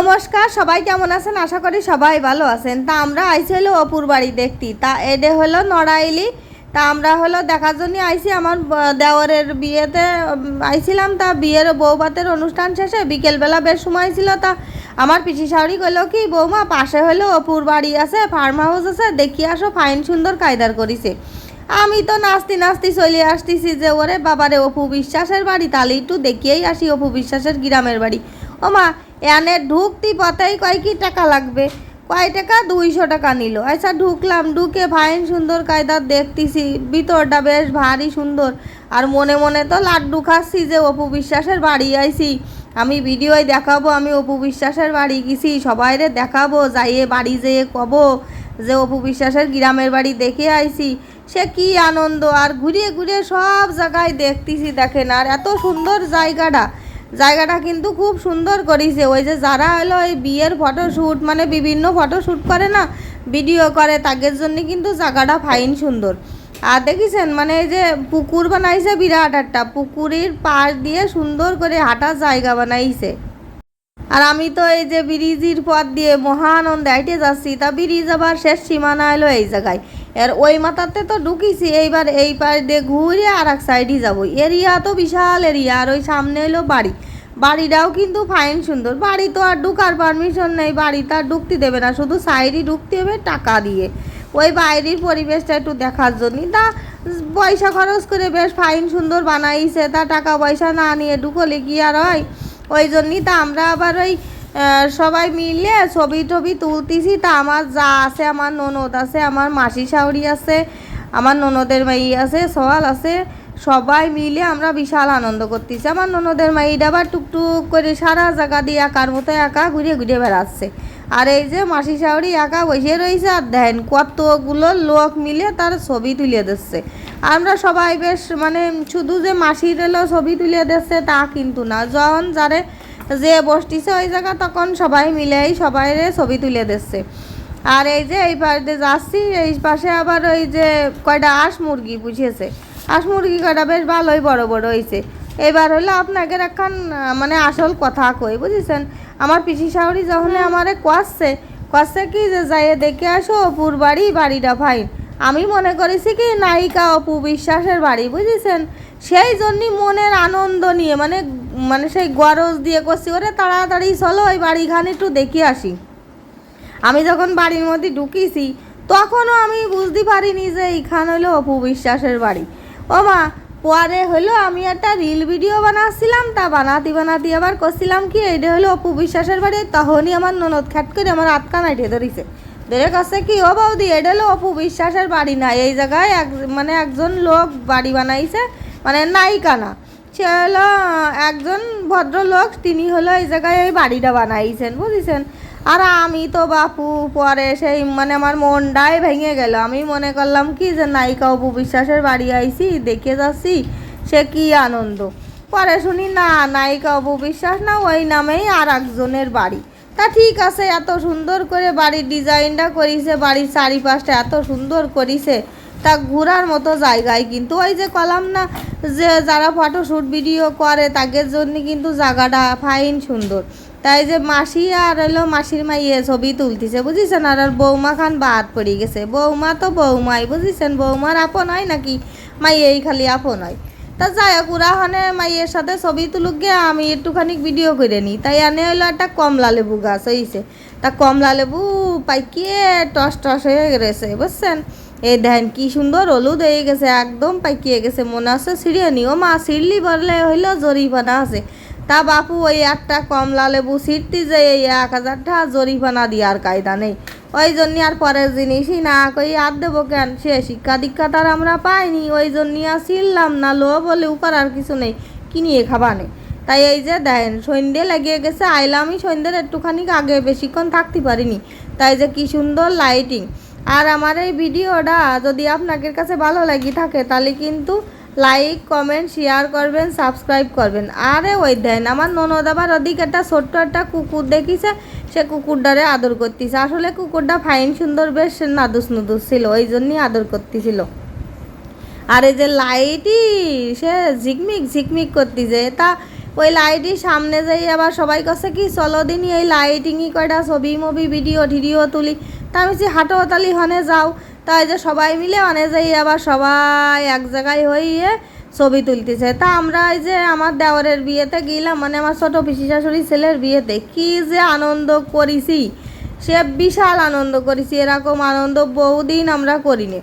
নমস্কার, সবাই কেমন আছেন? আশা করি সবাই ভালো আছেন। তা আমরা আইছি হলো অপুর বাড়ি দেখতে। তা এডে হলো নড়াইলি। তা আমরা হলো দেখার জন্য আইছি আমার দেওরের বিয়েতে আইছিলাম। তা বিয়ের বৌভাতের অনুষ্ঠান শেষে বিকেলবেলা বেশ সময় ছিল। তা আমার পিসি শাশুড়ি কইলো কি, বৌমা পাশে হলো অপুর বাড়ি আছে, ফার্ম হাউস আছে, দেখি আসো, ফাইন সুন্দর কায়দার করিছে। আমি তো নাচতে নাচতে চলে আসতেছি যে ওরে বাবারে, অপু বিশ্বাসের বাড়ি, তাহলে একটু দেখিয়েই আসি অপু বিশ্বাসের গ্রামের বাড়ি। ও মা, এনে ঢুকতি পথেই কয় কি টাকা লাগবে, কয় টাকা? 200 টাকা নিল। আচ্ছা ঢুকলাম, ঢুকে ফাইন সুন্দর কায়দার দেখতেছি, ভিতরটা বেশ ভারী সুন্দর। আর মনে মনে তো লাড্ডু খাচ্ছি যে অপু বিশ্বাসের বাড়ি আইছি। আমি ভিডিওয় দেখাবো আমি অপু বিশ্বাসের বাড়ি গেছি, সবাইরে দেখাবো, যাইয়ে বাড়ি যেয়ে কব যে অপু বিশ্বাসের গ্রামের বাড়ি দেখে আইছি। সে কি আনন্দ! আর ঘুরিয়ে ঘুরিয়ে সব জায়গায় দেখতেছি, দেখেন। আর এত সুন্দর জায়গাটা কিন্তু খুব সুন্দর করেছে। ওই যে যারা হলো ওই বিয়ের ফটোশ্যুট, মানে বিভিন্ন ফটোশ্যুট করে না, ভিডিও করে, তাদের জন্য কিন্তু জায়গাটা ফাইন সুন্দর। আর দেখেছেন, মানে এই যে পুকুর বানাইছে, বিরাট একটা পুকুরের পাশ দিয়ে সুন্দর করে হাঁটার জায়গা বানাইছে। আর আমি তো এই যে ব্রিজের পথ দিয়ে মহানন্দে হাইটে যাচ্ছি। তা ব্রিজ আবার শেষ সীমানা এলো এই জায়গায়। এর ওই মাথাতে তো ঢুকিছি, এইবার এই পাশ দিয়ে ঘুরে আর এক সাইডে যাবো। এরিয়া তো বিশাল এরিয়া। আর ওই সামনে এলো বাড়িটাও কিন্তু ফাইন সুন্দর। বাড়ি তো আর ঢুকার পারমিশন নেই, বাড়ি তো আর ঢুকতে দেবে না, শুধু সাইডে ঢুকতে হবে টাকা দিয়ে, ওই বাইরের পরিবেশটা একটু দেখার জন্য। তা পয়সা খরচ করে বেশ ফাইন সুন্দর বানাইছে। তা টাকা পয়সা না নিয়ে ঢুকলে কি আর হয়? ওই জন্যই তা আমরা আবার ওই সবাই মিলে ছবি টবি তুলতেছি। তা আমার যা আছে, আমার ননদ আছে, আমার মাসি শাশুড়ি আছে, আমার ননদের মাই আছে, সোয়াল আছে, সবাই মিলে আমরা বিশাল আনন্দ করতেছি। আমার ননদের মাইটা আবার টুকটুক করে সারা জায়গা দিয়ে একার মতো একা ঘুরে ঘুরে বেড়াচ্ছে। আর এই যে মাসি শাশুড়ি একা বসে রয়েছে, আর দেন কতগুলো লোক মিলে তার ছবি তুলে দিচ্ছে। আমরা সবাই বেশ, মানে শুধু যে মাসির এলো ছবি তুলে দিচ্ছে তা কিন্তু না, যখন যারে যে বসতিছে ওই জায়গা, তখন সবাই মিলেই সবাইরে ছবি তুলে দিচ্ছে। আর এই যে এই পাশে যাচ্ছি, এই পাশে আবার ওই যে কয়টা হাঁস মুরগি বুঝিয়েছে, হাঁস মুরগি কয়টা বেশ ভালোই বড় বড় হয়েছে। এবার হলো আপনাকে একখান মানে আসল কথা কই, বুঝেছেন। আমার পিসি শাশুড়ি যখন আমারে কষছে কি যে যাইয়ে দেখে আসো অপুর বাড়িটা ফাইন। আমি মনে করেছি কি নায়িকা অপু বিশ্বাসের বাড়ি, বুঝেছেন। সেই জন্যই মনের আনন্দ নিয়ে মানে মানে সেই গরজ দিয়ে করছি, ওরে তাড়াতাড়ি চলো ওই বাড়িখানে একটু দেখে আসি। আমি যখন বাড়ির মধ্যে ঢুকিছি, তখনও আমি বুঝতে পারিনি যে এইখান হলো অপু বিশ্বাসের বাড়ি। ও মা, পরে হলো আমি একটা রিল ভিডিও বানাচ্ছিলাম। তা বানাতে আবার করছিলাম কি, এটা হলো অপু বিশ্বাসের বাড়ি। তখনই আমার ননদ খ্যাট করে আমার হাতখান আইটে ধরেছে, ধরে কাছে কি, ও বৌদি, এটা হলো অপু বিশ্বাসের বাড়ি না, এই জায়গায় মানে একজন লোক বাড়ি বানাইছে, মানে নায়িকা না, সে হলো একজন ভদ্রলোক, তিনি হলো এই জায়গায় এই বাড়িটা বানাইছেন, বুঝেছেন। আর আমি তো বাপু পরে সেই মানে আমার মনটাই ভেঙে গেল। আমি মনে করলাম কি যে নায়িকা অপু বিশ্বাসের বাড়ি আইছি, দেখে যাচ্ছি, সে কি আনন্দ। পরে শুনি না, নায়িকা অপু বিশ্বাস না, ওই নামেই আর একজনের বাড়ি। তা ঠিক আছে, এত সুন্দর করে বাড়ির ডিজাইনটা করিছে, বাড়ির চারিপাশটা এত সুন্দর করিছে, তা ঘোরার মতো জায়গায়। কিন্তু ওই যে কলাম না যে যারা ফটোশ্যুট ভিডিও করে তাদের জন্য কিন্তু জায়গাটা ফাইন সুন্দর। তাই যে মাসি আর হলো মাসির মাইয়ে ছবি তুলতেছে, বুঝেছেন। আর বৌমা খান বাদ পড়ে গেছে। বৌমা তো বৌমাই, বুঝেছেন, বৌমার আপন হয় নাকি, মাইয়েই খালি আপন হয়। তা যাই হোক, উড়াহানে মাইয়ের সাথে ছবি তুলুক গিয়ে আমি একটুখানি ভিডিও করে নিই। তাই এনে হলো একটা কমলা লেবু গাছ হয়েছে। তা কমলা লেবু পাইকিয়ে টস টস হয়ে গেছে, বুঝছেন। এই দেখেন কি সুন্দর হলুদ হয়ে গেছে, একদম পাইকিয়ে গেছে, মনে হচ্ছে ছিঁড়ে নি। ও মা, ছিঁড়লি বললে হইলো জরিমানা আছে। তা বাপু ওই একটা কমলা লেবু ছিঁড়তে যে এই 1000 টাকা জরিমানা দেওয়ার কায়দা নেই। ওই জন্য আর পরের জিনিসই না কই আর দেবো কেন, সে শিক্ষা দীক্ষা তার আমরা পাইনি, ওই জন্য আর ছিঁড়লাম না। লো বলে উপার আর কিছু নেই, কিনিয়ে খাবা নেই। তাই এই যে দেখেন সন্ধ্যে লেগে গেছে, আইলামই সন্ধ্যের একটুখানি আগে, বেশিক্ষণ থাকতে পারিনি। তাই যে কি সুন্দর লাইটিং। আর আমার এই ভিডিওটা যদি আপনাদের কাছে ভালো লাগি থাকে, তাহলে কিন্তু লাইক কমেন্ট শেয়ার করবেন, সাবস্ক্রাইব করবেন। আরে ওই দেন আমার ননদ আবার ওদিকে একটা ছোট্ট একটা কুকুর দেখিছে, সে কুকুরটারে আদর করতেছে। আসলে কুকুরটা ফাইন সুন্দর, বেশ নাদুস নুদুস ছিল, ওই জন্যই আদর করতেছিল। আর এই যে লাইটই সে ঝিকমিক ঝিকমিক করতেছে। তা ওই লাইটির সামনে যাই আবার সবাই কাছে কি চলো দিনই এই লাইটিংই কয়টা ছবি মবি ভিডিও টিডিও তুলি। তা আমি বলছি হাঁটো তালি হনে যাও। তাই যে সবাই মিলে অনে যাই আবার সবাই এক জায়গায় হইয়ে ছবি তুলতেছে। তা আমরা এই যে আমার দেওরের বিয়েতে গেলাম, মানে আমার ছোটো পিসি শাশুড়ি ছেলের বিয়েতে, কি যে আনন্দ করেছি, সে বিশাল আনন্দ করেছি, এরকম আনন্দ বহুদিন আমরা করিনি।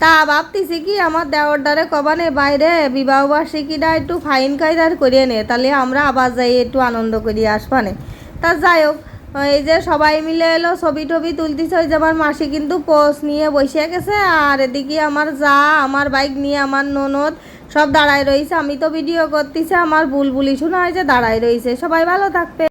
তা ভাবতেছি কি আমার দেওর দ্বারে কবানে বাইরে বিবাহবার্ষিকীটা একটু ফাইন কায়দার করিয়ে নে, তাহলে আমরা আবার যাই একটু আনন্দ করিয়ে আসবানে। তা যাই হোক, এই যে সবাই মিলে এলো ছবি টবি তুলতেছে। ওই যে আমার মাসি কিন্তু পোজ নিয়ে বসে গেছে, আর এদিকে আমার যা আমার বাইক নিয়ে আমার ননদ সব দাঁড়ায় রয়েছে। আমি তো ভিডিও করতেছি, আমার বুলবুলি শোনা হয় যে দাঁড়ায় রয়েছে। সবাই ভালো থাকবে।